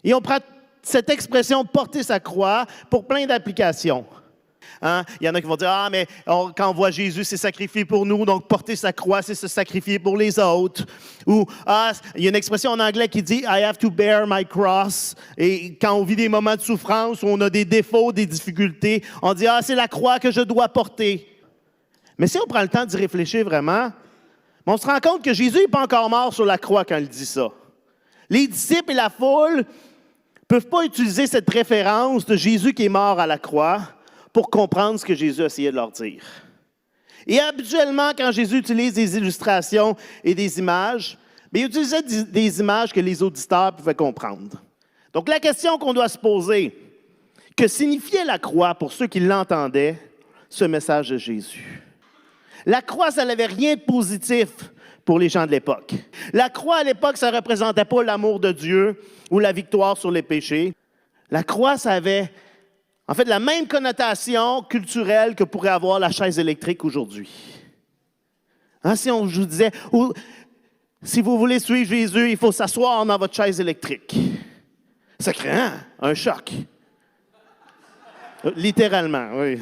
Et on prend cette expression « porter sa croix » pour plein d'applications. Hein? Il y en a qui vont dire « Ah, mais quand on voit Jésus s'est sacrifié pour nous, donc porter sa croix, c'est se sacrifier pour les autres. » Ou « Ah, il y a une expression en anglais qui dit « I have to bear my cross ». Et quand on vit des moments de souffrance, où on a des défauts, des difficultés, on dit « Ah, c'est la croix que je dois porter ». Mais si on prend le temps d'y réfléchir vraiment, on se rend compte que Jésus n'est pas encore mort sur la croix quand il dit ça. Les disciples et la foule ne peuvent pas utiliser cette référence de Jésus qui est mort à la croix pour comprendre ce que Jésus essayait de leur dire. Et habituellement, quand Jésus utilise des illustrations et des images, il utilisait des images que les auditeurs pouvaient comprendre. Donc la question qu'on doit se poser, que signifiait la croix pour ceux qui l'entendaient, ce message de Jésus? La croix, ça n'avait rien de positif pour les gens de l'époque. La croix, à l'époque, ça ne représentait pas l'amour de Dieu ou la victoire sur les péchés. La croix, ça avait, en fait, la même connotation culturelle que pourrait avoir la chaise électrique aujourd'hui. Hein, si on vous disait, si vous voulez suivre Jésus, il faut s'asseoir dans votre chaise électrique. Ça crée un choc. Littéralement, oui.